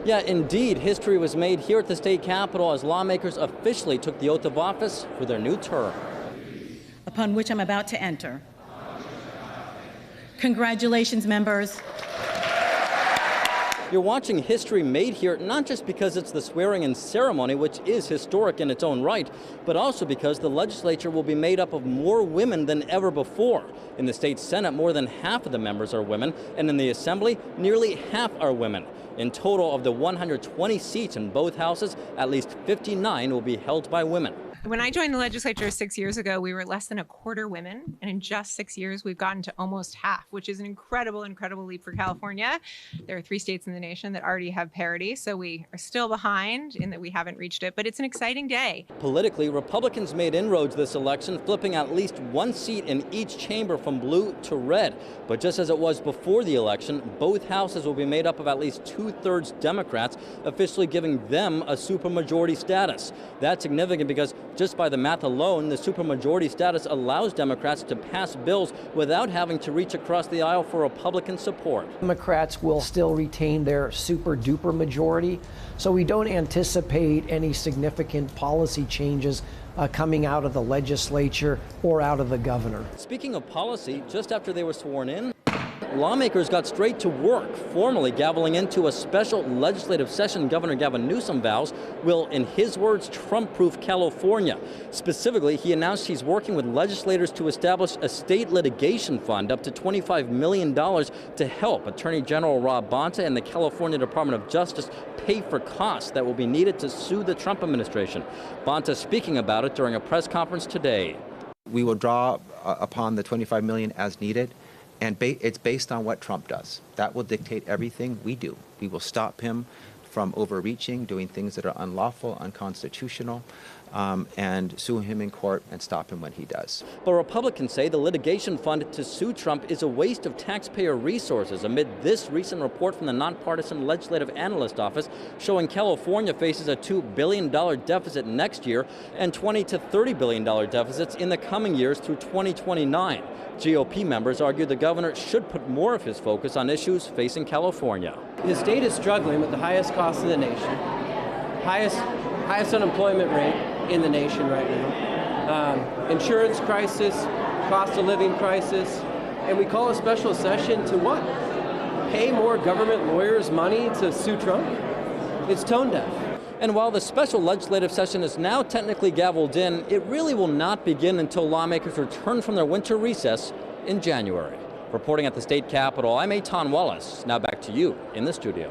Yeah, indeed, history was made here at the state capitol as lawmakers officially took the oath of office for their new term. Upon which I'm about to enter. Congratulations, members. You're watching history made here, not just because it's the swearing-in ceremony, which is historic in its own right, but also because the legislature will be made up of more women than ever before. In the state Senate, more than half of the members are women, and in the Assembly, nearly half are women. In total, of the 120 seats in both houses, at least 59 will be held by women. When I joined the legislature 6 years ago, we were less than a quarter women. And in just 6 years, we've gotten to almost half, which is an incredible, incredible leap for California. There are 3 states in the nation that already have parity, so we are still behind in that we haven't reached it, but it's an exciting day. Politically, Republicans made inroads this election, flipping at least 1 seat in each chamber from blue to red. But just as it was before the election, both houses will be made up of at least 2/3 Democrats, officially giving them a supermajority status. That's significant because just by the math alone, the supermajority status allows Democrats to pass bills without having to reach across the aisle for Republican support. Democrats will still retain their super-duper majority, so we don't anticipate any significant policy changes coming out of the legislature or out of the governor. Speaking of policy, just after they were sworn in, lawmakers got straight to work, formally gaveling into a special legislative session Governor Gavin Newsom vows will, in his words, Trump-proof California. Specifically, he announced he's working with legislators to establish a state litigation fund up to $25 million to help Attorney General Rob Bonta and the California Department of Justice pay for costs that will be needed to sue the Trump administration. Bonta speaking about it during a press conference today. We will draw upon the $25 million as needed. And it's based on what Trump does. That will dictate everything we do. We will stop him from overreaching, doing things that are unlawful, unconstitutional, and sue him in court and stop him when he does. But Republicans say the litigation fund to sue Trump is a waste of taxpayer resources amid this recent report from the nonpartisan Legislative Analyst Office showing California faces a $2 billion deficit next year and $20 to $30 billion deficits in the coming years through 2029. GOP members argue the governor should put more of his focus on issues facing California. The state is struggling with the highest cost in the nation, highest unemployment rate in the nation right now, insurance crisis, cost of living crisis, and we call a special session to what? Pay more government lawyers money to sue Trump? It's tone deaf. And while the special legislative session is now technically gavelled in, it really will not begin until lawmakers return from their winter recess in January. Reporting at the state capitol, I'm Eitan Wallace. Now back to you in the studio.